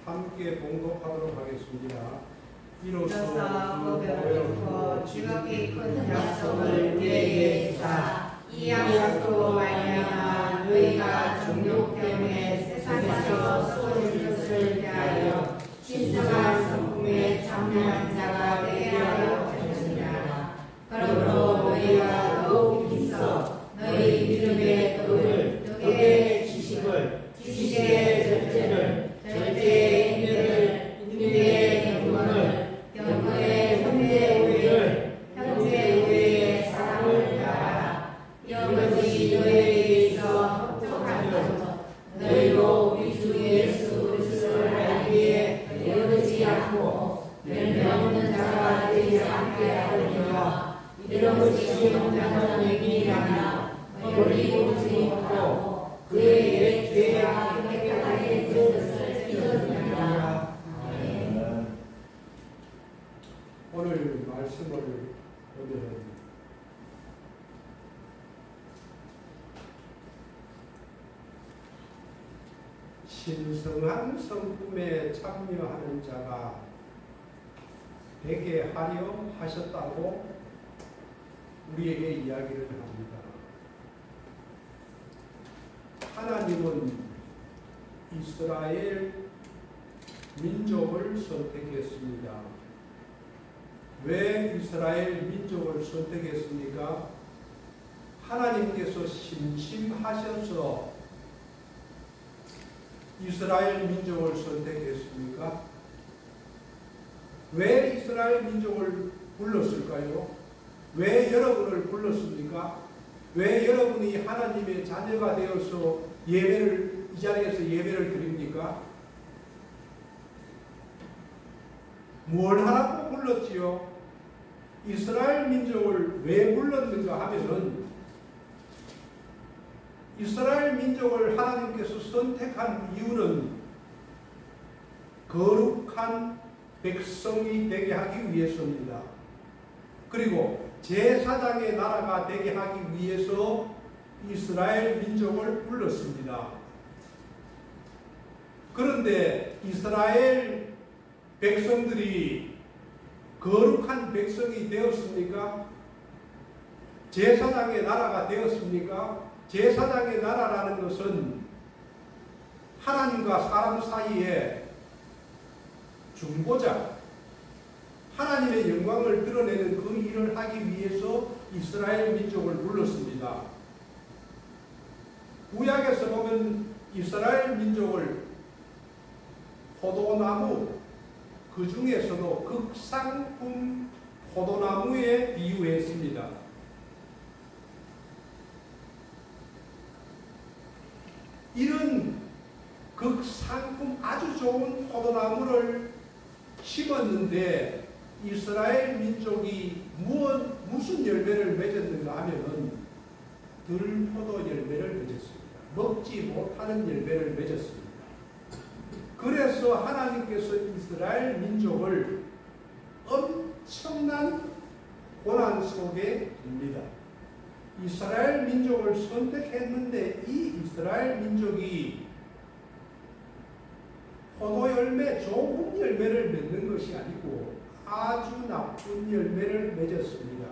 함께 봉독하도록 하겠습니다. 이로써 고백부터 지극히 큰 약속을 우리에게 주사 이 약속으로 말미암아 너희가 정욕 때문에 세상에서 쏟아질 것을 대하여 신성한 성품에 참여한 자가 되게 하려 하셨느니라. 그러므로 너희가 더욱 힘써 너희 믿음의 떡을 떡의 지식을 지식의 절제를 절제의 인내를 인내의 경건을 경건의 형제 우애를 형제 우애의 사랑을 대하라. 이것이 너희에게 있어 합족한 것 너희로 우리 주 예수 그리스도를 알기에 이르지 않고 열매 없는 자가 되지 않게 하려니와 이런 것이 영장한 의미라며 멀리 오지 못하고 그의 죄악 깨끗하게 지었을 잊었느니라. 오늘 말씀을 오늘은 신성한 성품에 참여하는 자가 되게 하려 하셨다고 우리에게 이야기를 합니다. 하나님은 이스라엘 민족을 선택했습니다. 왜 이스라엘 민족을 선택했습니까? 하나님께서 심심하셔서 이스라엘 민족을 선택했습니까? 왜 이스라엘 민족을 불렀을까요? 왜 여러분을 불렀습니까? 왜 여러분이 하나님의 자녀가 되어서 예배를 이 자리에서 예배를 드립니까? 뭘 하라고 불렀지요? 이스라엘 민족을 왜 불렀는가 하면은 이스라엘 민족을 하나님께서 선택한 이유는 거룩한 백성이 되게 하기 위해서입니다. 그리고 제사장의 나라가 되게 하기 위해서 이스라엘 민족을 불렀습니다. 그런데 이스라엘 백성들이 거룩한 백성이 되었습니까? 제사장의 나라가 되었습니까? 제사장의 나라라는 것은 하나님과 사람 사이에 중보자, 하나님의 영광을 드러내는 그 일을 하기 위해서 이스라엘 민족을 불렀습니다. 구약에서 보면 이스라엘 민족을 포도나무, 그 중에서도 극상품 포도나무에 비유했습니다. 이런 극상품 아주 좋은 포도나무를 심었는데 이스라엘 민족이 무슨 열매를 맺었는가 하면은 들포도 열매를 맺었습니다. 먹지 못하는 열매를 맺었습니다. 그래서 하나님께서 이스라엘 민족을 엄청난 고난 속에 둡니다. 이스라엘 민족을 선택했는데 이 이스라엘 민족이 포도 열매, 좋은 열매를 맺는 것이 아니고 아주 나쁜 열매를 맺었습니다.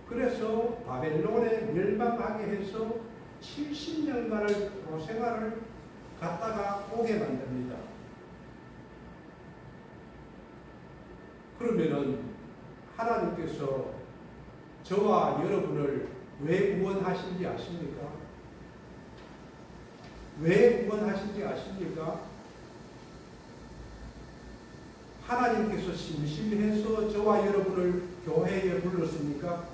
그래서 바벨론에 멸망하게 해서 70년간을 고생활을 갖다가 오게 만듭니다. 그러면은 하나님께서 저와 여러분을 왜 구원하신지 아십니까? 왜 구원하신지 아십니까? 하나님께서 심심해서 저와 여러분을 교회에 불렀습니까?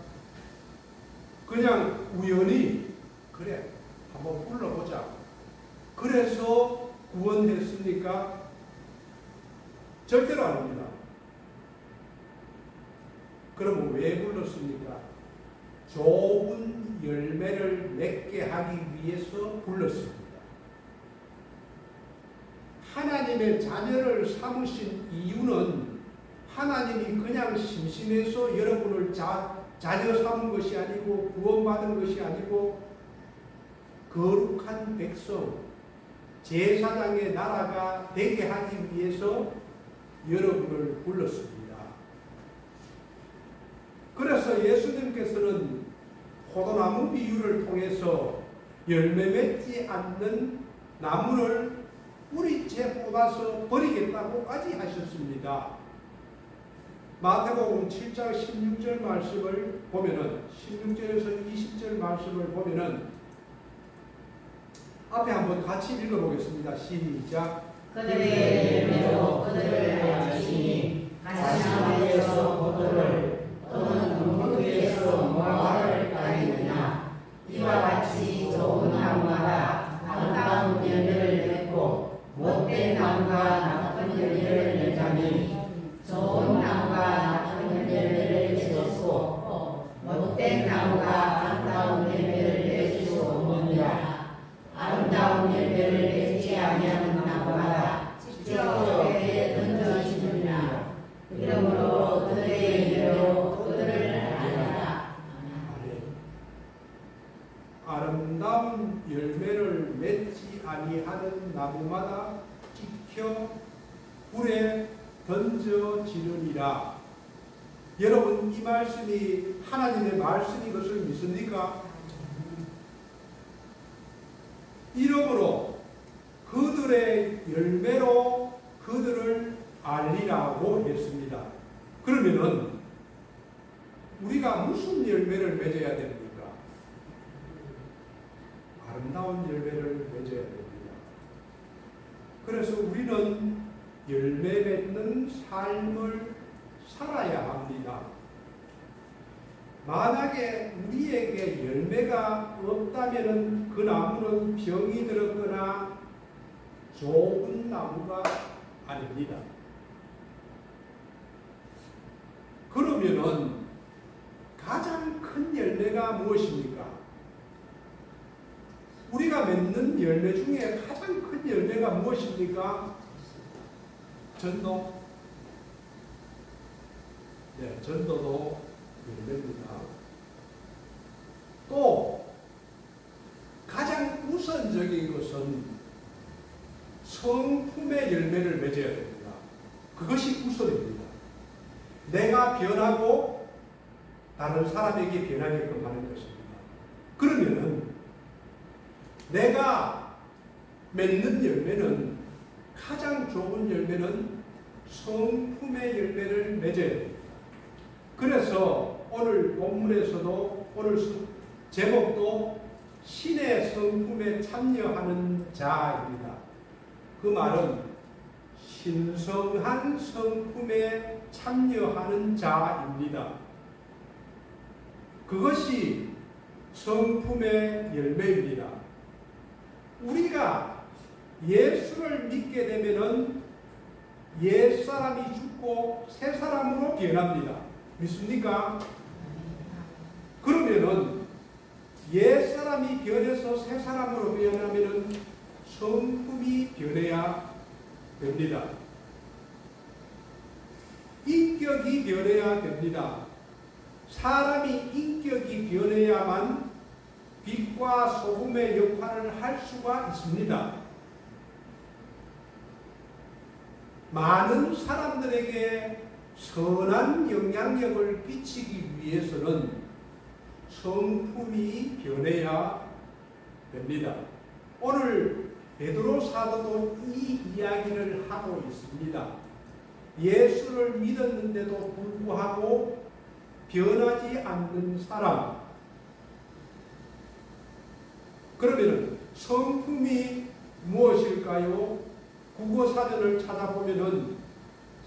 그냥 우연히 그래 한번 불러보자 그래서 구원했습니까? 절대로 아닙니다. 그럼 왜 불렀습니까? 좋은 열매를 맺게 하기 위해서 불렀습니다. 하나님의 자녀를 삼으신 이유는 하나님이 그냥 심심해서 여러분을 자녀 삼은 것이 아니고 구원받은 것이 아니고 거룩한 백성, 제사장의 나라가 되게 하기 위해서 여러분을 불렀습니다. 그래서 예수님께서는 포도나무 비유를 통해서 열매 맺지 않는 나무를 뿌리채 뽑아서 버리겠다고까지 하셨습니다. 마태복음 7장 16절 말씀을 보면은 16절에서 20절 말씀을 보면은 앞에 한번 같이 읽어보겠습니다. 시작. 그들의 열매로 그들을 알지니 가시나무에서 포도를 또는 동굴에서 무화과를 따르느냐. 이와 같이 좋은 나무마다 아름다운 열매를 맺고 못된 나무가 나쁜 열매를 내자니 좋은 나무가 나쁜 열매를 맺을 수 없고 못된 나무가 아름다운 열매를 맺을 수 없느니라. 아름다운 열매를 맺지 아니하는 나무마다 직접에 던져지느니라. 이러므로 그들의 열매로 그들을 알리라. 아름다운 열매를 맺지 아니하는 나무마다 찍혀 불에 던져지느니라. 여러분, 이 말씀이 하나님의 말씀인 것을 믿습니까? 이러므로 그들의 열매로 그들을 알리라고 했습니다. 그러면은 우리가 무슨 열매를 맺어야 됩니까? 아름다운 열매를 맺어야 됩니다. 그래서 우리는 열매 맺는 삶을 살아야 합니다. 만약에 우리에게 열매가 없다면 그 나무는 병이 들었거나 좋은 나무가 아닙니다. 그러면은 가장 큰 열매가 무엇입니까? 우리가 맺는 열매 중에 가장 큰 열매가 무엇입니까? 전도? 네, 전도도 열매입니다. 또 가장 우선적인 것은 성품의 열매를 맺어야 됩니다. 그것이 우선입니다. 내가 변하고 다른 사람에게 변하게끔 하는 것입니다. 그러면은 내가 맺는 열매는 가장 좋은 열매는 성품의 열매를 맺어야 됩니다. 그래서 오늘 본문에서도 오늘 제목도 신의 성품에 참여하는 자입니다. 그 말은 신성한 성품에 참여하는 자입니다. 그것이 성품의 열매입니다. 우리가 예수를 믿게 되면은 옛사람이 죽고 새 사람으로 변합니다. 믿습니까? 그러면은 옛사람이 변해서 새 사람으로 변하면은 성품이 변해야 됩니다. 인격이 변해야 됩니다. 사람이 인격이 변해야만 빛과 소금의 역할을 할 수가 있습니다. 많은 사람들에게 선한 영향력을 끼치기 위해서는 성품이 변해야 됩니다. 오늘 베드로 사도도 이 이야기를 하고 있습니다. 예수를 믿었는데도 불구하고 변하지 않는 사람. 그러면 성품이 무엇일까요? 국어사전을 찾아보면은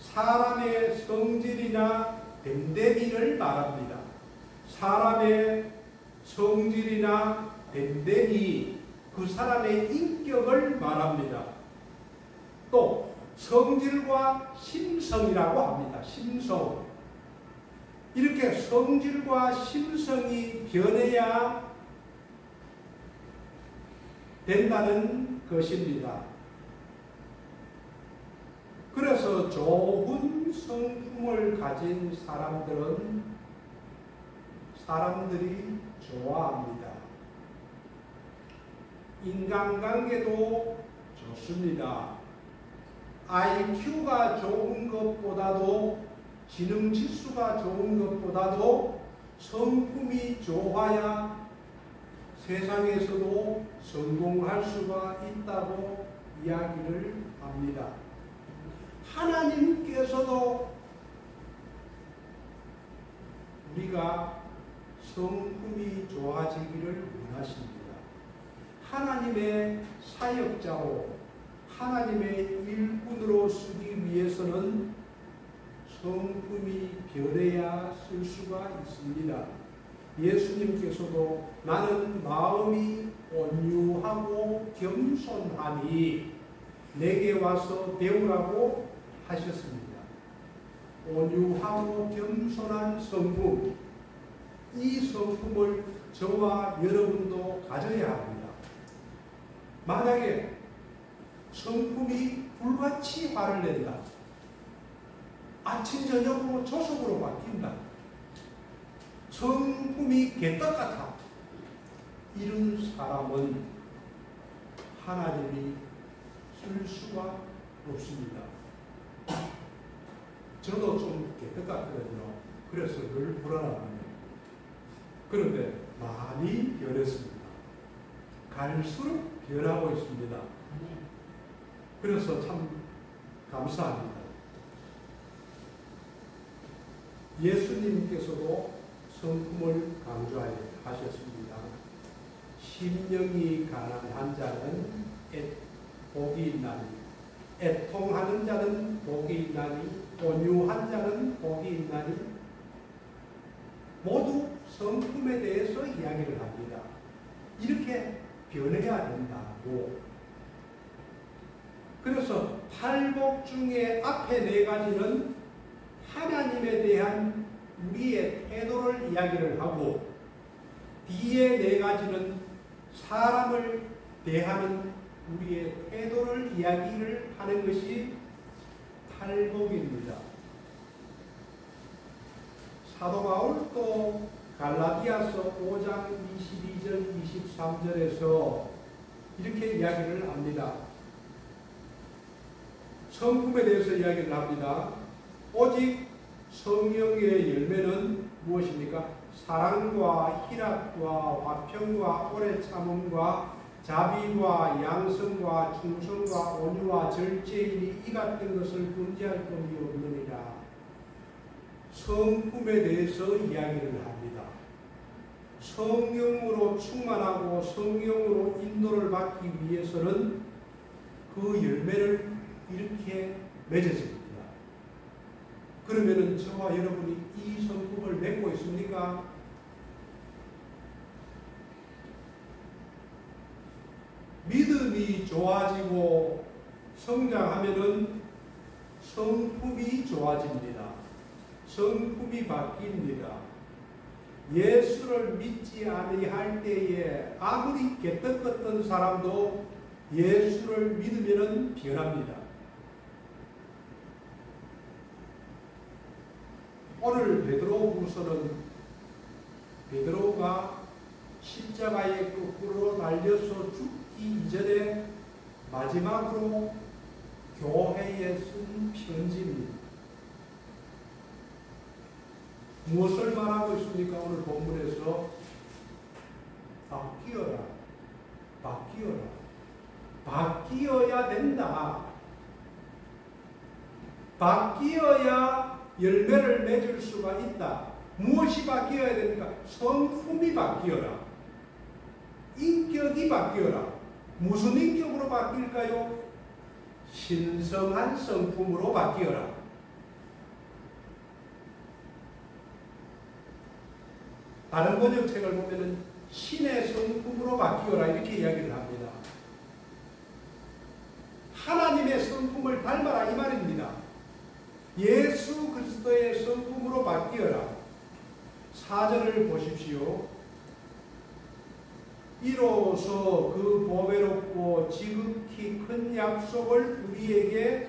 사람의 성질이나 됨됨이를 말합니다. 사람의 성질이나 됨됨이, 그 사람의 인격을 말합니다. 또 성질과 심성이라고 합니다. 심성. 이렇게 성질과 심성이 변해야 된다는 것입니다. 그래서 좋은 성품을 가진 사람들은 사람들이 좋아합니다. 인간관계도 좋습니다. IQ가 좋은 것보다도 지능 지수가 좋은 것보다도 성품이 좋아야 세상에서도 성공할 수가 있다고 이야기를 합니다. 하나님께서도 우리가 성품이 좋아지기를 원하십니다. 하나님의 사역자로 하나님의 일꾼으로 쓰기 위해서는 성품이 변해야 쓸 수가 있습니다. 예수님께서도 나는 마음이 온유하고 겸손하니 내게 와서 배우라고 하셨습니다. 온유하고 겸손한 성품, 이 성품을 저와 여러분도 가져야 합니다. 만약에 성품이 불같이 화를 낸다, 아침 저녁으로 조속으로 바뀐다, 성품이 개떡 같아, 이런 사람은 하나님이 쓸 수가 없습니다. 저도 좀 개떡 같거든요. 그래서 늘 불안합니다. 그런데 많이 변했습니다. 갈수록 변하고 있습니다. 그래서 참 감사합니다. 예수님께서도 성품을 강조하셨습니다. 심령이 가난한 자는 복이 있나니, 애통하는 자는 복이 있나니, 온유한 자는 복이 있나니, 모두 성품에 대해서 이야기를 합니다. 이렇게 변해야 된다고. 그래서 팔복 중에 앞에 네 가지는 하나님에 대한 우리의 태도를 이야기를 하고, 뒤에 네 가지는 사람을 대하는 우리의 태도를 이야기를 하는 것이 팔복입니다. 사도 바울도 갈라디아서 5장 22절 23절에서 이렇게 이야기를 합니다. 성품에 대해서 이야기를 합니다. 오직 성령의 열매는 무엇입니까? 사랑과 희락과 화평과 오래 참음과 자비와 양성과 충성과 온유와 절제이니 이 같은 것을 금지할 것이 없느니라. 성품에 대해서 이야기를 합니다. 성령으로 충만하고 성령으로 인도를 받기 위해서는 그 열매를 이렇게 맺어집니다. 그러면은 저와 여러분이 이 성품을 맺고 있습니까? 믿음이 좋아지고 성장하면은 성품이 좋아집니다. 성품이 바뀝니다. 예수를 믿지 아니할 때에 아무리 개떡같던 사람도 예수를 믿으면은 변합니다. 오늘 베드로후서는 베드로가 십자가에 거꾸로 달려서 죽기 이전에 마지막으로 교회에 쓴 편지입니다. 무엇을 말하고 있습니까? 오늘 본문에서 바뀌어라, 바뀌어라, 바뀌어야 된다. 바뀌어야 열매를 맺을 수가 있다. 무엇이 바뀌어야 됩니까? 성품이 바뀌어라. 인격이 바뀌어라. 무슨 인격으로 바뀔까요? 신성한 성품으로 바뀌어라. 다른 번역책을 보면은 신의 성품으로 바뀌어라 이렇게 이야기를 합니다. 하나님의 성품을 닮아라 이 말입니다. 예수 그리스도의 성품으로 바뀌어라. 4절을 보십시오. 이로써 그 보배롭고 지극히 큰 약속을 우리에게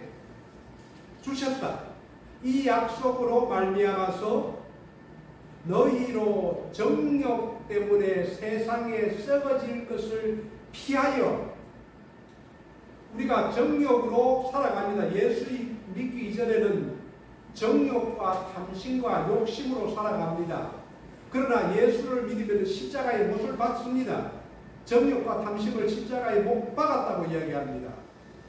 주셨다. 이 약속으로 말미암아서 너희로 정욕 때문에 세상에 썩어질 것을 피하여, 우리가 우리가 정욕으로 살아갑니다. 예수 믿기 이전에는 정욕과 탐심과 욕심으로 살아갑니다. 그러나 예수를 믿으면 십자가의 못을 받습니다. 정욕과 탐심을 십자가에 못 박았다고 이야기합니다.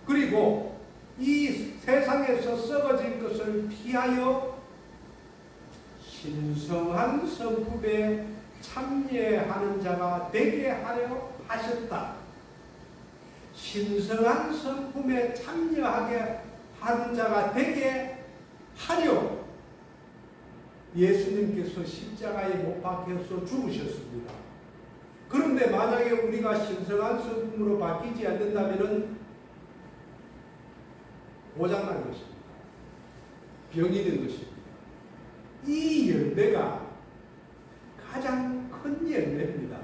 그리고 이 세상에서 썩어질 것을 피하여 신성한 성품에 참여하는 자가 되게 하려 하셨다. 신성한 성품에 참여하게 하는 자가 되게 하려 예수님께서 십자가에 못 박혀서 죽으셨습니다. 그런데 만약에 우리가 신성한 성품으로 바뀌지 않는다면 고장난 것입니다. 병이 된 것입니다. 이 열매가 가장 큰 열매입니다.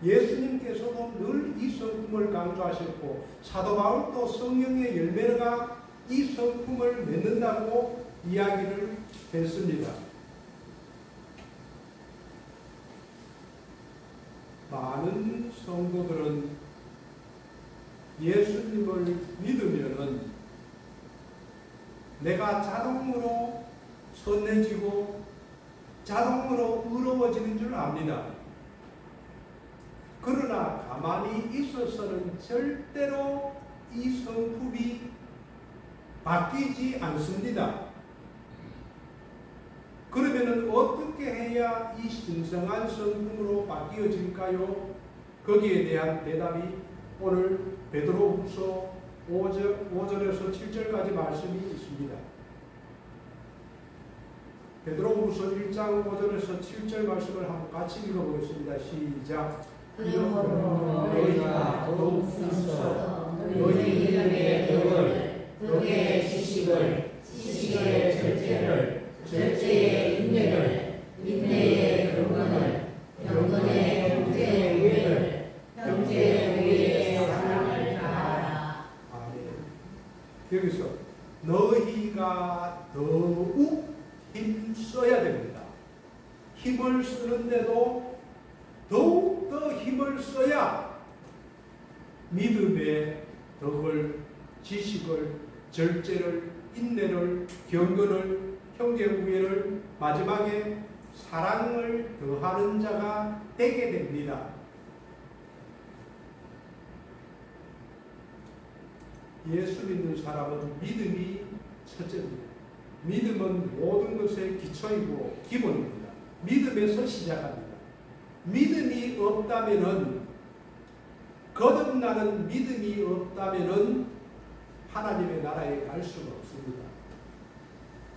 예수님께서도 늘 이 성품을 강조하셨고 사도 바울도 성령의 열매가 이 성품을 맺는다고 이야기를 했습니다. 많은 성도들은 예수님을 믿으면은 내가 자동으로 선해지고 자동으로 의로워지는 줄 압니다. 그러나 가만히 있어서는 절대로 이 성품이 바뀌지 않습니다. 그러면 어떻게 해야 이 신성한 성품으로 바뀌어질까요? 거기에 대한 대답이 오늘 베드로후서 5절에서 7절까지 말씀이 있습니다. 베드로후서 1장 5절에서 7절 말씀을 한번 같이 읽어보겠습니다. 시작. 그러므로 너희가 더욱 힘써 너희 이름의 덕을, 덕의 지식을, 지식의 절제를, 절제의 인내를, 인내의 경건을, 경건의 형제의 우애를, 형제의 우애의 사랑을 다하라. 아멘. 여기서 너희가 더욱 힘써야 됩니다. 힘을 쓰는데도 더욱더 힘을 써야 믿음의 덕을, 지식을, 절제를, 인내를, 경건을, 형제우애를, 마지막에 사랑을 더하는 자가 되게 됩니다. 예수 믿는 사람은 믿음이 첫째입니다. 믿음은 모든 것의 기초이고 기본입니다. 믿음에서 시작합니다. 믿음이 없다면은, 거듭나는 믿음이 없다면은 하나님의 나라에 갈 수가 없습니다.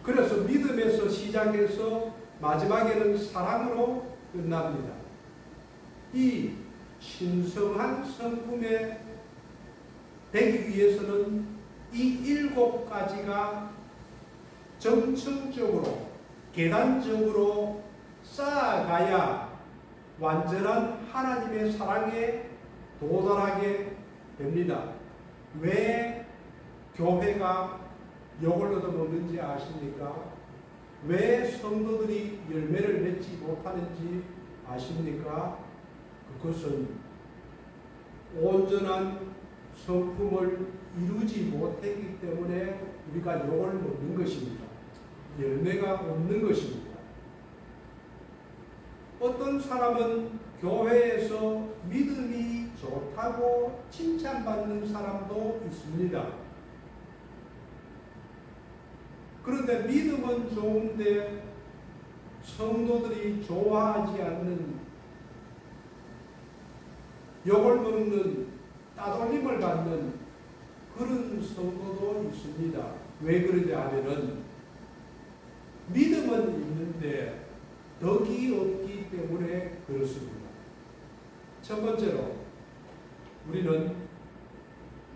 그래서 믿음에서 시작해서 마지막에는 사랑으로 끝납니다. 이 신성한 성품에 되기 위해서는 이 7가지가 점층적으로, 계단적으로 쌓아가야 완전한 하나님의 사랑에 도달하게 됩니다. 왜 교회가 욕을 얻어먹는지 아십니까? 왜 성도들이 열매를 맺지 못하는지 아십니까? 그것은 온전한 성품을 이루지 못했기 때문에 우리가 욕을 먹는 것입니다. 열매가 없는 것입니다. 어떤 사람은 교회에서 믿음이 좋다고 칭찬받는 사람도 있습니다. 그런데 믿음은 좋은데 성도들이 좋아하지 않는, 욕을 먹는, 따돌림을 받는 그런 성도도 있습니다. 왜 그러냐 하면은 믿음은 있는데 덕이 없기 때문에 그렇습니다. 첫 번째로 우리는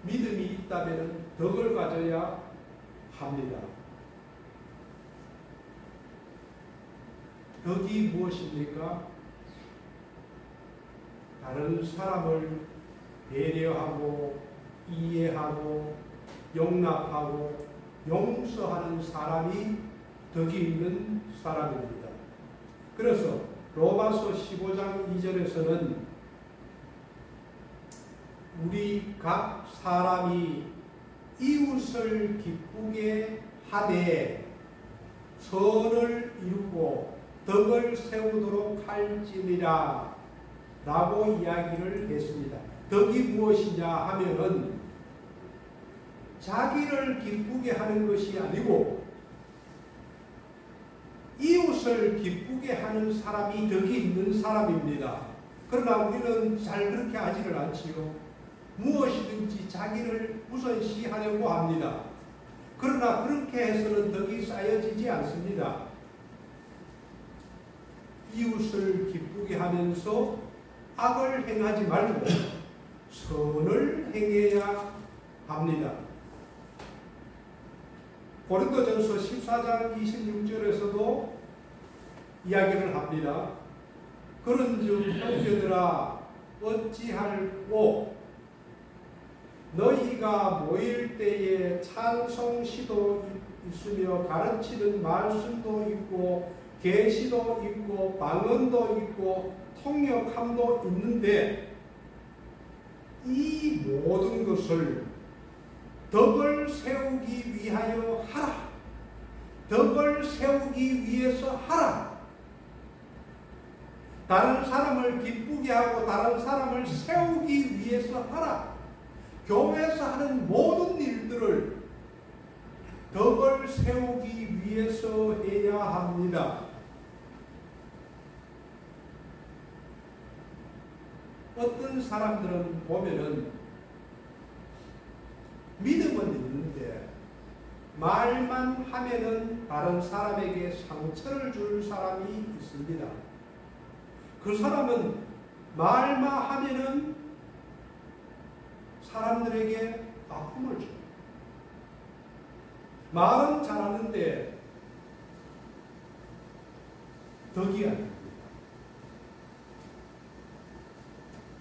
믿음이 있다면 덕을 가져야 합니다. 덕이 무엇입니까? 다른 사람을 배려하고 이해하고 용납하고 용서하는 사람이 덕이 있는 사람입니다. 그래서 로마서 15장 2절에서는 우리 각 사람이 이웃을 기쁘게 하되 선을 이루고 덕을 세우도록 할지니라 라고 이야기를 했습니다. 덕이 무엇이냐 하면은 자기를 기쁘게 하는 것이 아니고 이웃을 기쁘게 하는 사람이 덕이 있는 사람입니다. 그러나 우리는 잘 그렇게 하지를 않지요. 무엇이든지 자기를 우선시하려고 합니다. 그러나 그렇게 해서는 덕이 쌓여지지 않습니다. 이웃을 기쁘게 하면서 악을 행하지 말고 선을 행해야 합니다. 고린도전서 14장 26절에서도 이야기를 합니다. 그런즉 형제들아 어찌할꼬 너희가 모일 때에 찬송시도 있으며 가르치는 말씀도 있고 계시도 있고 방언도 있고 통역함도 있는데 이 모든 것을 덕을 세우기 위하여 하라. 덕을 세우기 위해서 하라. 다른 사람을 기쁘게 하고 다른 사람을 세우기 위해서 하라. 교회에서 하는 모든 일들을 덕을 세우기 위해서 해야 합니다. 어떤 사람들은 보면은 믿음은 있는데 말만 하면은 다른 사람에게 상처를 줄 사람이 있습니다. 그 사람은 말만 하면은 사람들에게 아픔을 줘요. 말은 잘하는데 덕이 아닙니다.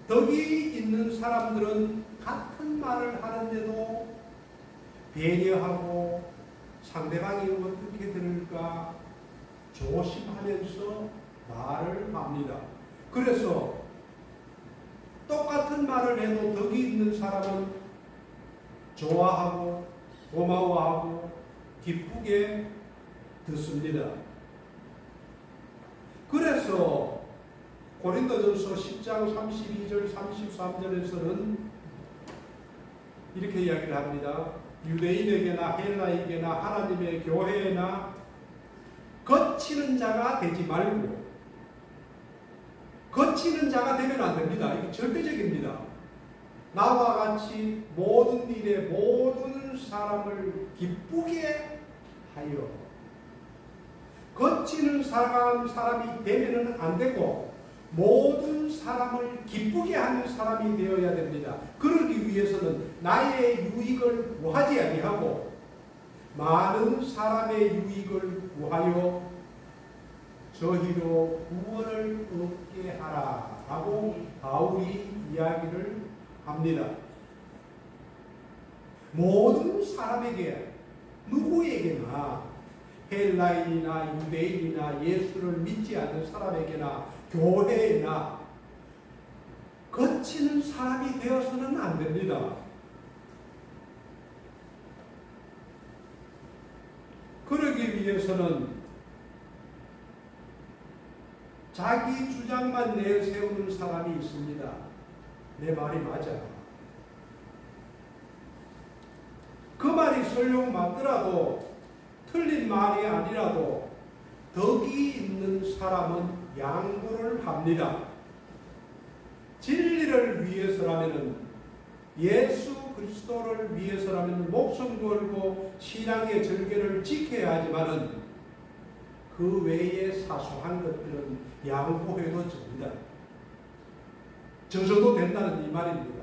덕이 있는 사람들은 같은 말을 하는데도 배려하고 상대방이 어떻게 들을까 조심하면서 말을 합니다. 그래서 똑같은 말을 해도 덕이 있는 사람은 좋아하고 고마워하고 기쁘게 듣습니다. 그래서 고린도전서 10장 32절 33절에서는 이렇게 이야기를 합니다. 유대인에게나 헬라에게나 하나님의 교회나 거치는 자가 되지 말고, 거치는 자가 되면 안 됩니다. 이게 절대적입니다. 나와 같이 모든 일에 모든 사람을 기쁘게 하여 거치는 사람이 되면 안 되고 모든 사람을 기쁘게 하는 사람이 되어야 됩니다. 그러기 위해서는 나의 유익을 구하지 아니하고 많은 사람의 유익을 구하여 저희로 구원을 얻게 하라 라고 바울이 이야기를 합니다. 모든 사람에게, 누구에게나, 헬라인이나 유대인이나 예수를 믿지 않는 사람에게나 교회나 거치는 사람이 되어서는 안 됩니다. 그러기 위해서는 자기 주장만 내세우는 사람이 있습니다. 내 말이 맞아. 그 말이 설령 맞더라도 틀린 말이 아니라도 덕이 있는 사람은 양보를 합니다. 진리를 위해서라면, 예수 그리스도를 위해서라면 목숨 걸고 신앙의 절개를 지켜야 하지만은 그 외에 사소한 것들은 양보해도 됩니다. 져줘도 된다는 이 말입니다.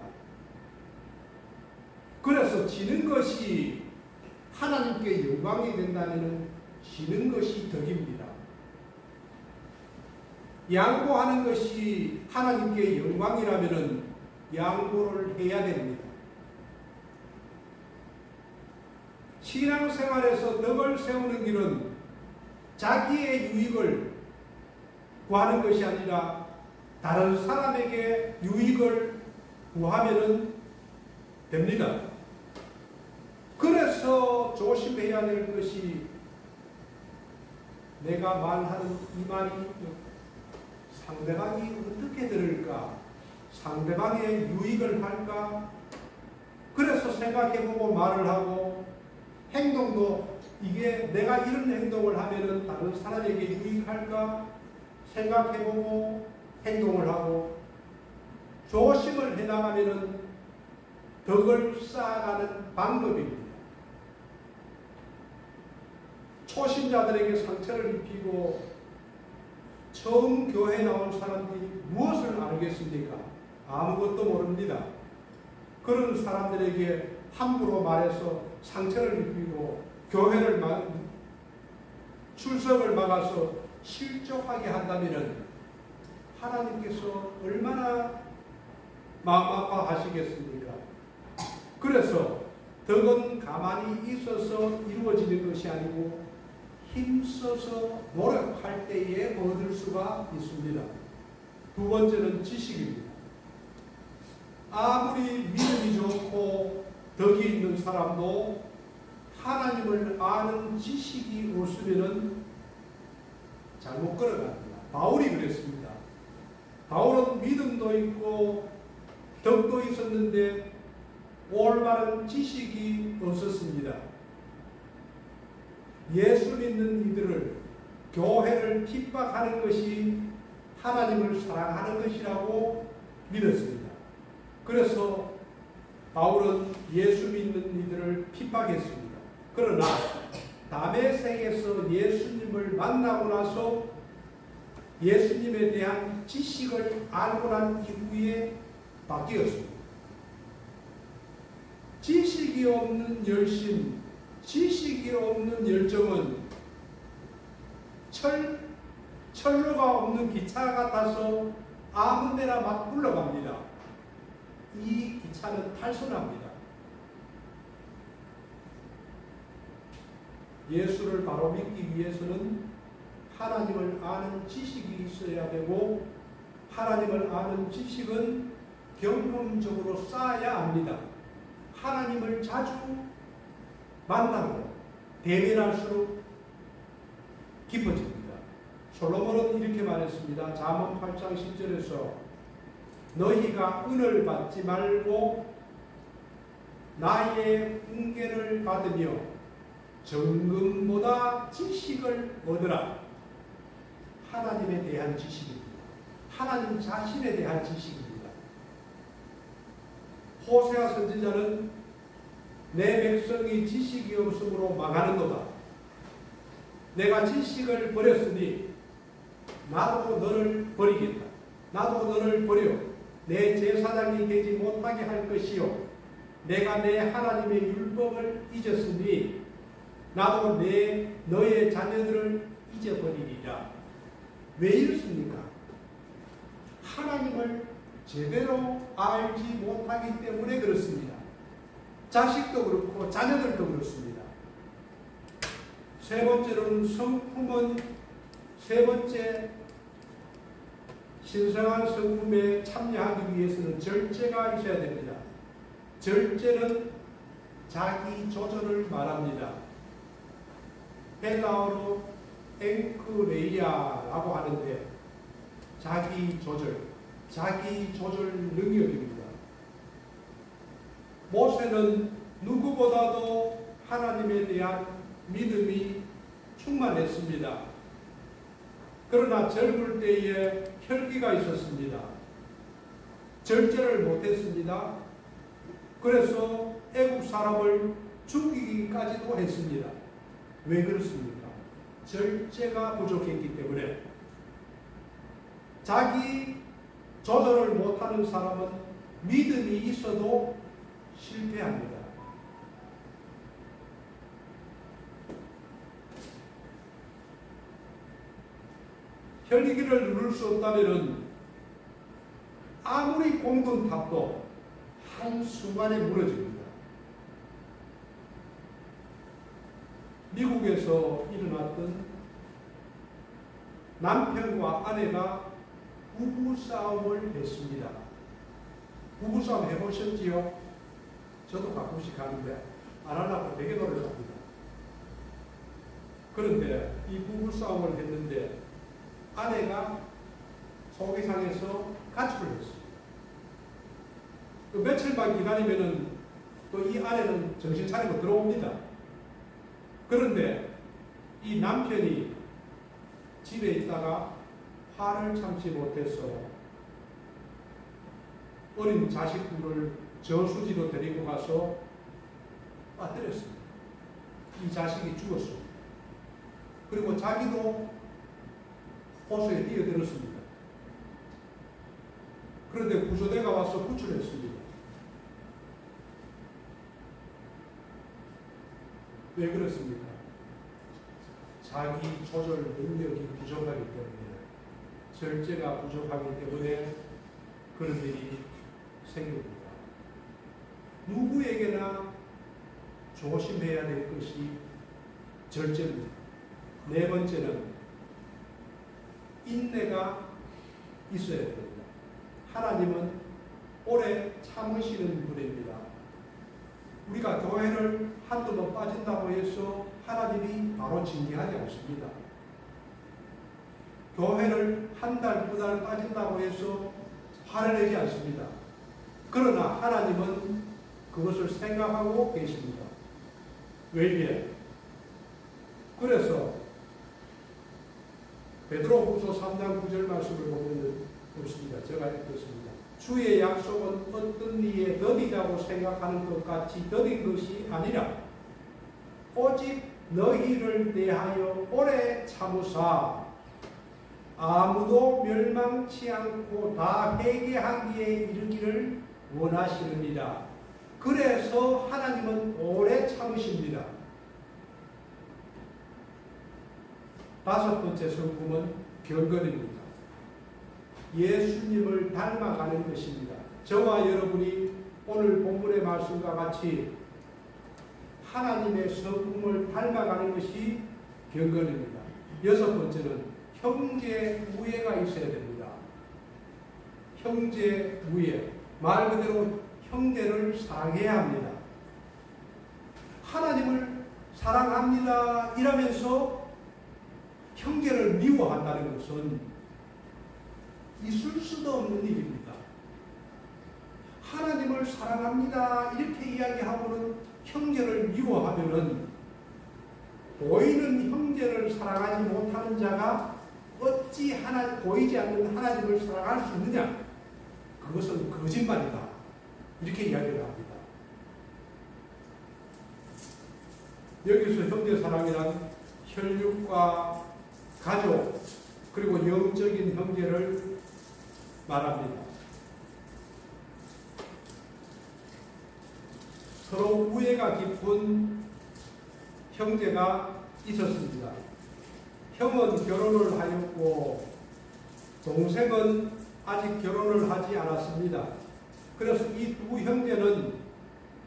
그래서 지는 것이 하나님께 영광이 된다면 지는 것이 덕입니다. 양보하는 것이 하나님께 영광이라면 양보를 해야 됩니다. 신앙생활에서 덕을 세우는 길은 자기의 유익을 구하는 것이 아니라 다른 사람에게 유익을 구하면 됩니다. 조심해야 될 것이 내가 말하는 이 말이 상대방이 어떻게 들을까? 상대방의 유익을 할까? 그래서 생각해보고 말을 하고 행동도 이게 내가 이런 행동을 하면은 다른 사람에게 유익할까? 생각해보고 행동을 하고 조심을 해나가면은 덕을 쌓아가는 방법입니다. 초신자들에게 상처를 입히고 처음 교회에 나온 사람들이 무엇을 알겠습니까? 아무것도 모릅니다. 그런 사람들에게 함부로 말해서 상처를 입히고 교회를 출석을 막아서 실족하게 한다면 하나님께서 얼마나 마음 아파하시겠습니까? 그래서 덕은 가만히 있어서 이루어지는 것이 아니고 힘써서 노력할 때에 얻을 수가 있습니다. 두 번째는 지식입니다. 아무리 믿음이 좋고 덕이 있는 사람도 하나님을 아는 지식이 없으면 잘못 걸어갑니다. 바울이 그랬습니다. 바울은 믿음도 있고 덕도 있었는데 올바른 지식이 없었습니다. 예수 믿는 이들을 교회를 핍박하는 것이 하나님을 사랑하는 것이라고 믿었습니다. 그래서 바울은 예수 믿는 이들을 핍박했습니다. 그러나 다메섹에서 예수님을 만나고 나서 예수님에 대한 지식을 알고 난 이후에 바뀌었습니다. 지식이 없는 열심, 지식이 없는 열정은 철로가 없는 기차 같아서 아무 데나 막 굴러갑니다. 이 기차는 탈선합니다. 예수를 바로 믿기 위해서는 하나님을 아는 지식이 있어야 되고 하나님을 아는 지식은 경험적으로 쌓아야 합니다. 하나님을 자주 만나고 대면할수록 깊어집니다. 솔로몬은 이렇게 말했습니다. 잠언 8장 10절에서 너희가 은을 받지 말고 나의 훈계를 받으며 정금보다 지식을 얻으라. 하나님에 대한 지식입니다. 하나님 자신에 대한 지식입니다. 호세아 선지자는 내 백성이 지식이 없으므로 망하는도다. 내가 지식을 버렸으니 나도 너를 버리겠다. 나도 너를 버려 내 제사장이 되지 못하게 할 것이요 내가 내 하나님의 율법을 잊었으니 나도 너의 자녀들을 잊어버리리라. 왜 이렇습니까? 하나님을 제대로 알지 못하기 때문에 그렇습니다. 자식도 그렇고 자녀들도 그렇습니다. 세 번째로는 성품은 세 번째 신성한 성품에 참여하기 위해서는 절제가 있어야 됩니다. 절제는 자기 조절을 말합니다. 헬라어로 엥크레이아라고 하는데 자기 조절 능력입니다. 모세는 누구보다도 하나님에 대한 믿음이 충만했습니다. 그러나 젊을 때에 혈기가 있었습니다. 절제를 못했습니다. 그래서 애국 사람을 죽이기까지도 했습니다. 왜 그렇습니까? 절제가 부족했기 때문에. 자기 조절을 못하는 사람은 믿음이 있어도 실패합니다. 혈기를 누를 수 없다면 아무리 공든 탑도 한순간에 무너집니다. 미국에서 일어났던 남편과 아내가 부부싸움을 했습니다. 부부싸움 해보셨지요? 저도 가끔씩 하는데 안 하려고 되게 노력합니다. 그런데 이 부부싸움을 했는데 아내가 속이 상해서 가출을 했어요. 그 며칠만 기다리면은 또 이 아내는 정신 차리고 들어옵니다. 그런데 이 남편이 집에 있다가 화를 참지 못해서 어린 자식들을 저수지로 데리고 가서 빠뜨렸습니다. 이 자식이 죽었습니다. 그리고 자기도 호수에 뛰어들었습니다. 그런데 구조대가 와서 구출했습니다. 왜 그렇습니까? 자기 조절 능력이 부족하기 때문에, 절제가 부족하기 때문에 그런 일이 생깁니다. 누구에게나 조심해야 될 것이 절제입니다. 네 번째는 인내가 있어야 됩니다. 하나님은 오래 참으시는 분입니다. 우리가 교회를 한두 번 빠진다고 해서 하나님이 바로 징계하지 않습니다. 교회를 한 달, 두 달 빠진다고 해서 화를 내지 않습니다. 그러나 하나님은 그것을 생각하고 계십니다. 왜냐? 그래서 베드로후서 3장 9절 말씀을 보면 그렇습니다. 제가 읽겠습니다. 주의 약속은 어떤 이에 더디다고 생각하는 것 같이 더딘 것이 아니라 오직 너희를 대하여 오래 참으사 아무도 멸망치 않고 다 회개하기에 이르기를 원하시느니라. 그래서 하나님은 오래 참으십니다. 다섯 번째 성품은 경건입니다. 예수님을 닮아가는 것입니다. 저와 여러분이 오늘 본문의 말씀과 같이 하나님의 성품을 닮아가는 것이 경건입니다. 여섯 번째는 형제 우애가 있어야 됩니다. 형제 우애. 말 그대로 형제를 사랑해야 합니다. 하나님을 사랑합니다 이러면서 형제를 미워한다는 것은 있을 수도 없는 일입니다. 하나님을 사랑합니다 이렇게 이야기하고는 형제를 미워하면은 보이는 형제를 사랑하지 못하는 자가 어찌 보이지 않는 하나님을 사랑할 수 있느냐? 그것은 거짓말이다. 이렇게 이야기를 합니다. 여기서 형제 사랑이란 혈육과 가족 그리고 영적인 형제를 말합니다. 서로 우애가 깊은 형제가 있었습니다. 형은 결혼을 하였고 동생은 아직 결혼을 하지 않았습니다. 그래서 이 두 형제는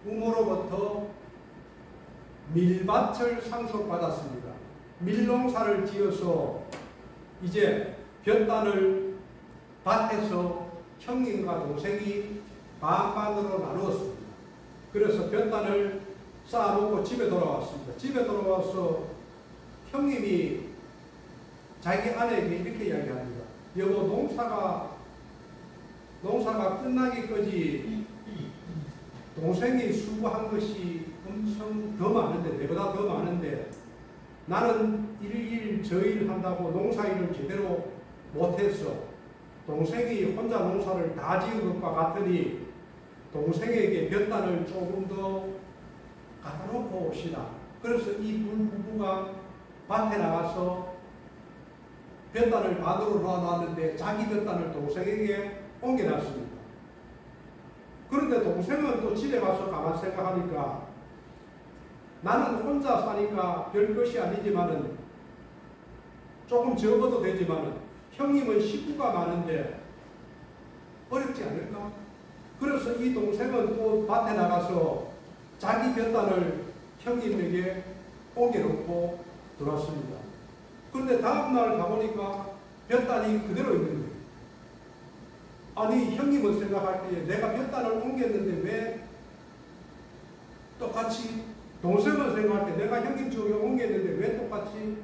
부모로부터 밀밭을 상속받았습니다. 밀농사를 지어서 이제 볕단을 밭에서 형님과 동생이 반반으로 나누었습니다. 그래서 볕단을 쌓아놓고 집에 돌아왔습니다. 집에 돌아와서 형님이 자기 아내에게 이렇게 이야기합니다. 여보, 농사가 끝나기까지 동생이 수고한 것이 엄청 더 많은데, 내보다 더 많은데 나는 일일 저일 한다고 농사일을 제대로 못해서 동생이 혼자 농사를 다 지은 것과 같으니 동생에게 볕단을 조금 더 갖다 놓고 옵시다. 그래서 이 두 부부가 밭에 나가서 볕단을 반으로 놔놨는데 자기 볕단을 동생에게 옮겨놨습니다. 그런데 동생은 또 집에 가서 가만 생각하니까 나는 혼자 사니까 별 것이 아니지만은 조금 적어도 되지만은 형님은 식구가 많은데 어렵지 않을까? 그래서 이 동생은 또 밭에 나가서 자기 볕단을 형님에게 옮겨놓고 들어왔습니다. 그런데 다음날 가보니까 볕단이 그대로 있는 거예요. 아니, 형님은 생각할 때에 내가 볕단을 옮겼는데 왜 똑같이, 동생은 생각할 때 내가 형님 쪽에 옮겼는데 왜 똑같이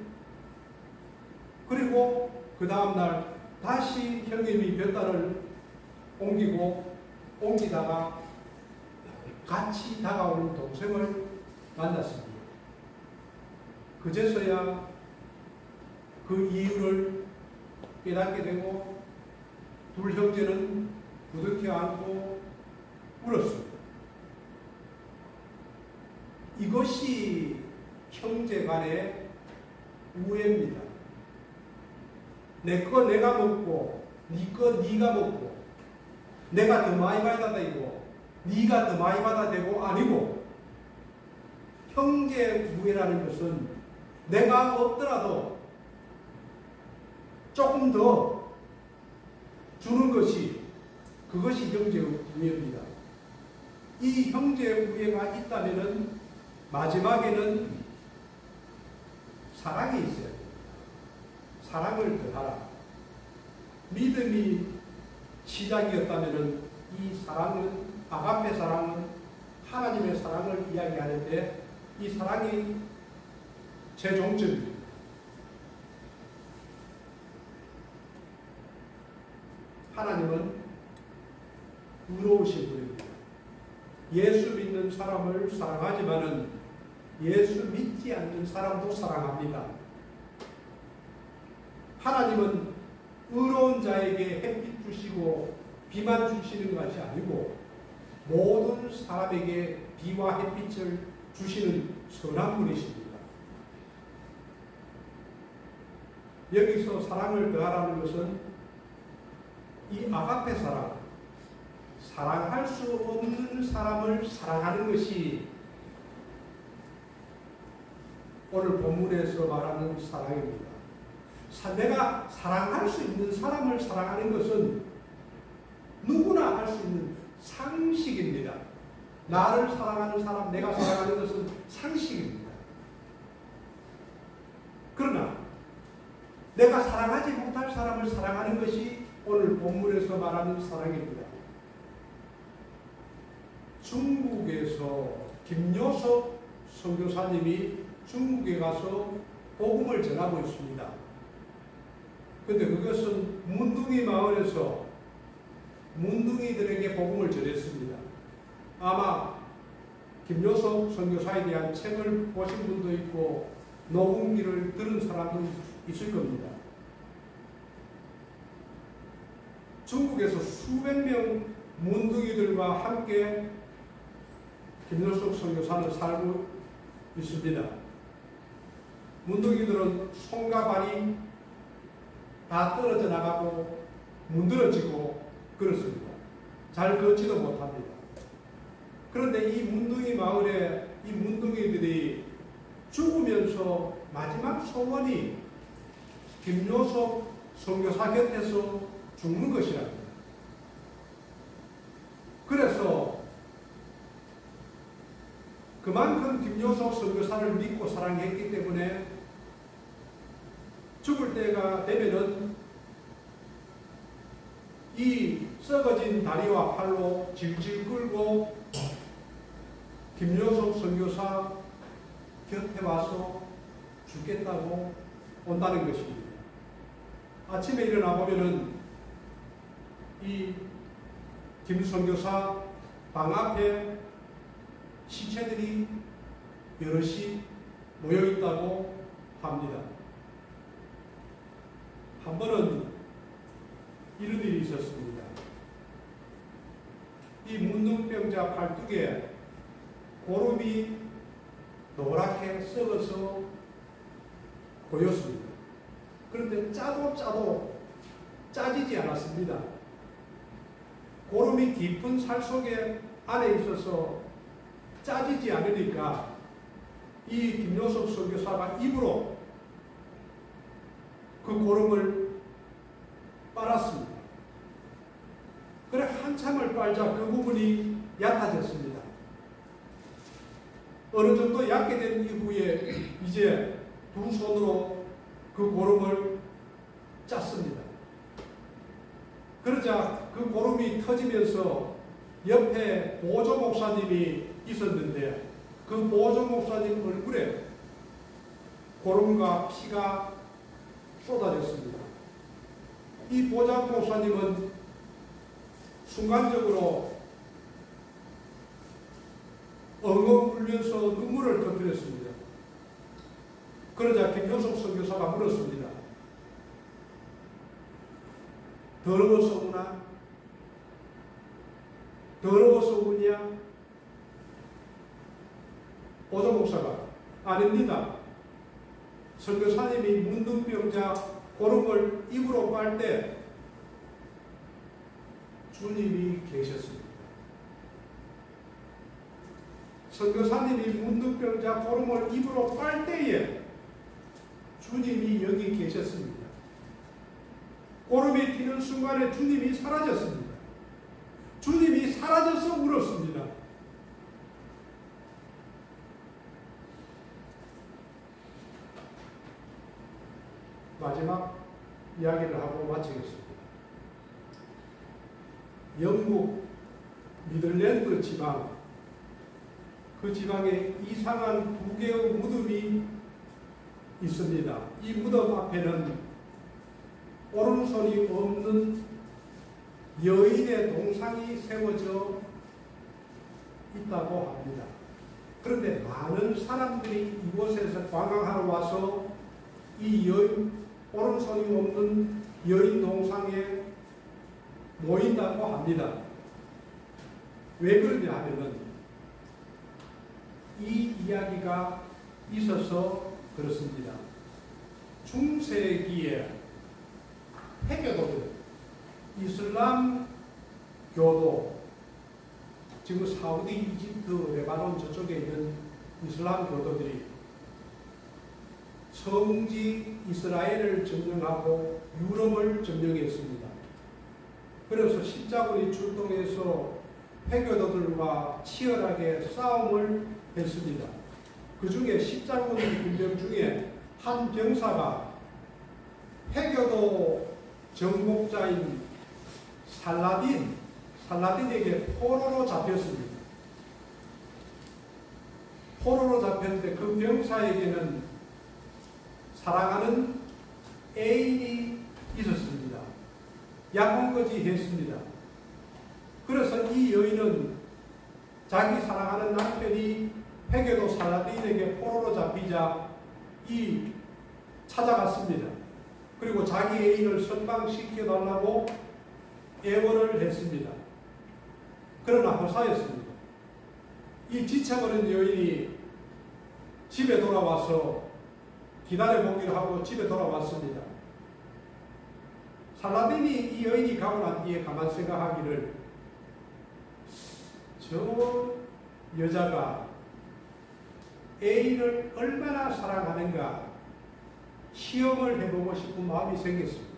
그리고 그 다음날 다시 형님이 볕단을 옮기다가 같이 다가오는 동생을 만났습니다. 그제서야 그 이유를 깨닫게 되고 둘 형제는 부둥켜 안고 울었습니다. 이것이 형제 간의 우애입니다. 내 거 내가 먹고 네 거 네가 먹고 내가 더 많이 받아들이고 네가 더 많이 받아들이고 아니고 형제 우애라는 것은 내가 없더라도 조금 더 주는 것이 그것이 형제 우애입니다. 이 형제 우애가 있다면은 마지막에는 사랑이 있어야 됩니다. 사랑을 더하라. 믿음이 시작이었다면은 이 사랑은 아가페 사랑은 하나님의 사랑을 이야기하는데 이 사랑이 최종점입니다. 하나님은 의로우신 분입니다. 예수 믿는 사람을 사랑하지만은 예수 믿지 않는 사람도 사랑합니다. 하나님은 의로운 자에게 햇빛 주시고 비만 주시는 것이 아니고 모든 사람에게 비와 햇빛을 주시는 선한 분이십니다. 여기서 사랑을 더하라는 것은 이 아가페 사랑, 사랑할 수 없는 사람을 사랑하는 것이 오늘 본문에서 말하는 사랑입니다. 내가 사랑할 수 있는 사람을 사랑하는 것은 누구나 할 수 있는 상식입니다. 나를 사랑하는 사람, 내가 사랑하는 것은 상식입니다. 그러나 내가 사랑하지 못할 사람을 사랑하는 것이 오늘 본문에서 말하는 사랑입니다. 중국에서 김요섭 선교사님이 중국에 가서 복음을 전하고 있습니다. 그런데 그것은 문둥이 마을에서 문둥이들에게 복음을 전했습니다. 아마 김요섭 선교사에 대한 책을 보신 분도 있고 녹음기를 들은 사람도 있을 겁니다. 중국에서 수백 명 문둥이들과 함께 김요섭 선교사는 살고 있습니다. 문둥이들은 손과 발이 다 떨어져 나가고 문드러지고 그렇습니다. 잘 걷지도 못합니다. 그런데 이 문둥이 마을에 이 문둥이들이 죽으면서 마지막 소원이 김요섭 선교사 곁에서 죽는 것이랍니다. 그래서 그만큼 김요섭 선교사를 믿고 사랑했기 때문에 죽을 때가 되면은 이 썩어진 다리와 팔로 질질 끌고 김요섭 선교사 곁에 와서 죽겠다고 온다는 것입니다. 아침에 일어나 보면은 이 김 선교사 방 앞에 시체들이 여럿이 모여 있다고 합니다. 한 번은 이런 일이 있었습니다. 이 문둥병자 팔뚝에 고름이 노랗게 썩어서 보였습니다. 그런데 짜도 짜지지 않았습니다. 고름이 깊은 살 속에 안에 있어서 짜지지 않으니까 이 김요섭 선교사가 입으로 그 고름을 빨았습니다. 그래 한참을 빨자 그 부분이 얕아졌습니다. 어느 정도 얕게 된 이후에 이제 두 손으로 그 고름을 짰습니다. 그러자 그 고름이 터지면서 옆에 보조 목사님이 있었는데 그 보조 목사님 얼굴에 고름과 피가 쏟아졌습니다. 이 보장 목사님은 순간적으로 엉엉 울면서 눈물을 터뜨렸습니다. 그러자 김효석 선교사가 물었습니다. 더러워서 우나? 더러워서 우냐? 보조 목사가 아닙니다. 선교사님이 문둥병자 고름을 입으로 빨 때 주님이 계셨습니다. 선교사님이 문둥병자 고름을 입으로 빨 때에 주님이 여기 계셨습니다. 고름이 튀는 순간에 주님이 사라졌습니다. 주님이 사라져서 울었습니다. 마지막 이야기를 하고 마치겠습니다. 영국 미들랜드 지방, 그 지방에 이상한 두 개의 무덤이 있습니다. 이 무덤 앞에는 오른손이 없는 여인의 동상이 세워져 있다고 합니다. 그런데 많은 사람들이 이곳에서 관광하러 와서 이 오른손이 없는 여인 동상에 모인다고 합니다. 왜 그러냐 하면은 이 이야기가 있어서 그렇습니다. 중세기에 해교도들, 이슬람 교도, 지금 사우디, 이집트, 레바논 저쪽에 있는 이슬람 교도들이 성지 이스라엘을 점령하고 유럽을 점령했습니다. 그래서 십자군이 출동해서 해교도들과 치열하게 싸움을 했습니다. 그 중에 십자군 군병 중에 한 병사가 해교도 정복자인 살라딘에게 포로로 잡혔습니다. 포로로 잡혔는데 그 병사에게는 사랑하는 애인이 있었습니다. 약혼까지 했습니다. 그래서 이 여인은 자기 사랑하는 남편이 해교도 살라딘에게 포로로 잡히자 찾아갔습니다. 그리고 자기 애인을 석방시켜달라고 애원을 했습니다. 그러나 허사였습니다. 이 지쳐버린 여인이 집에 돌아와서 기다려보기로 하고 집에 돌아왔습니다. 살라딘이 이 여인이 가고 난 뒤에 가만 생각하기를, 저 여자가 애인을 얼마나 사랑하는가 시험을 해보고 싶은 마음이 생겼습니다.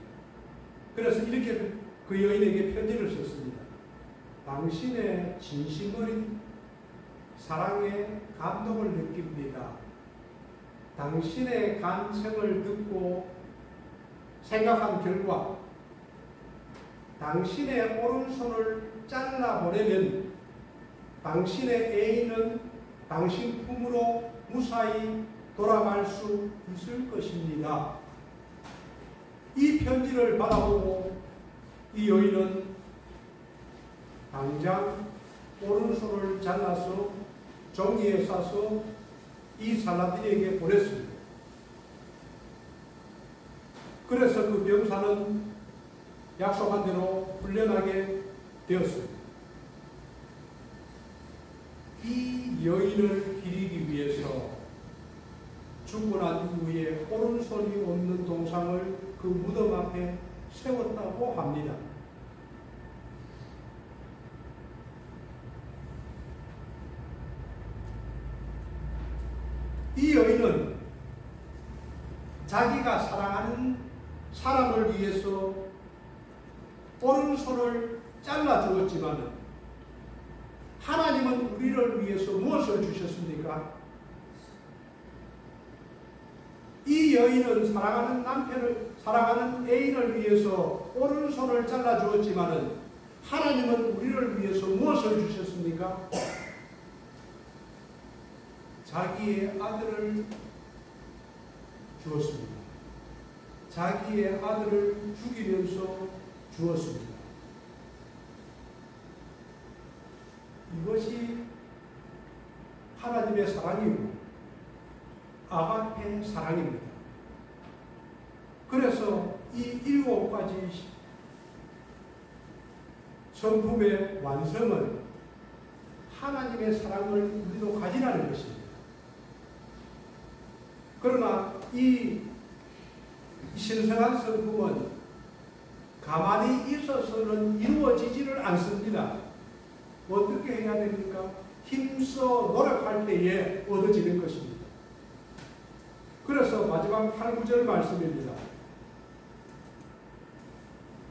그래서 이렇게 그 여인에게 편지를 썼습니다. 당신의 진심 어린 사랑에 감동을 느낍니다. 당신의 간청을 듣고 생각한 결과 당신의 오른손을 잘라보내면 당신의 애인은 당신 품으로 무사히 돌아갈 수 있을 것입니다. 이 편지를 받아보고 이 여인은 당장 오른손을 잘라서 종이에 싸서 이 살라딘에게 보냈습니다. 그래서 그 병사는 약속한 대로 훈련하게 되었습니다. 이 여인을 기리기 위해서 죽고 난 이후에 오른손이 없는 동상을 그 무덤 앞에 세웠다고 합니다. 이 여인은 자기가 사랑하는 사람을 위해서 오른손을 잘라 주었지만 하나님은 우리를 위해서 무엇을 주셨습니까? 이 여인은 사랑하는 애인을 위해서 오른손을 잘라 주었지만 하나님은 우리를 위해서 무엇을 주셨습니까? 자기의 아들을 주었습니다. 자기의 아들을 죽이면서 주었습니다. 이것이 하나님의 사랑이고 아가페 사랑입니다. 그래서 이 7가지 성품의 완성은 하나님의 사랑을 우리도 가지라는 것입니다. 그러나 이 신성한 성품은 가만히 있어서는 이루어지지를 않습니다. 어떻게 해야 됩니까? 힘써 노력할 때에 얻어지는 것입니다. 그래서 마지막 8, 9절 말씀입니다.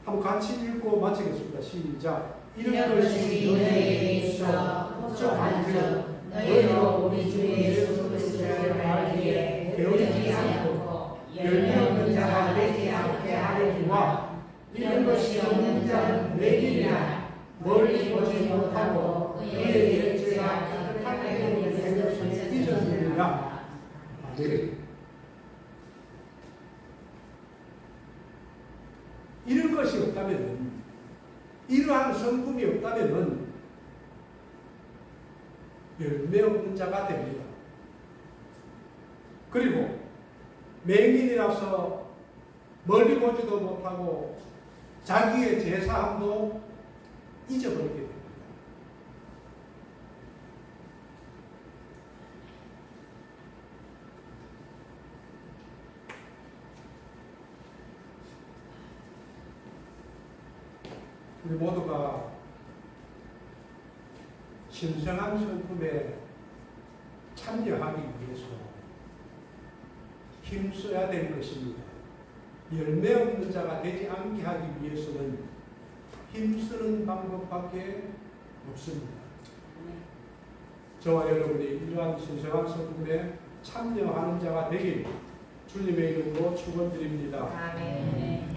한번 같이 읽고 마치겠습니다. 시작. 이런 것이 너희에게 있어 혹독한즉 너희로 우리 주 예수 그리스도를 알기에 배우지 않고 열매 없는 자가 되지 않게 하려니와 이런 것이 없는 자는 외길이나 멀리 보지 못하고 그의 열쇠가 깨끗하게 되는 것을 잊었느니라. 아멘. 이런 것이 없다면, 이러한 성품이 없다면 열매 없는 자가 됩니다. 그리고 맹인이라서 멀리 보지도 못하고 자기의 제사함도 잊어버리게 됩니다. 우리 모두가 신성한 성품에 참여하기 위해서 힘써야 될 것입니다. 열매 없는 자가 되지 않게 하기 위해서는 힘쓰는 방법밖에 없습니다. 저와 여러분이 이러한 신성한 성품에 참여하는 자가 되길 주님의 이름으로 축원드립니다. 아멘.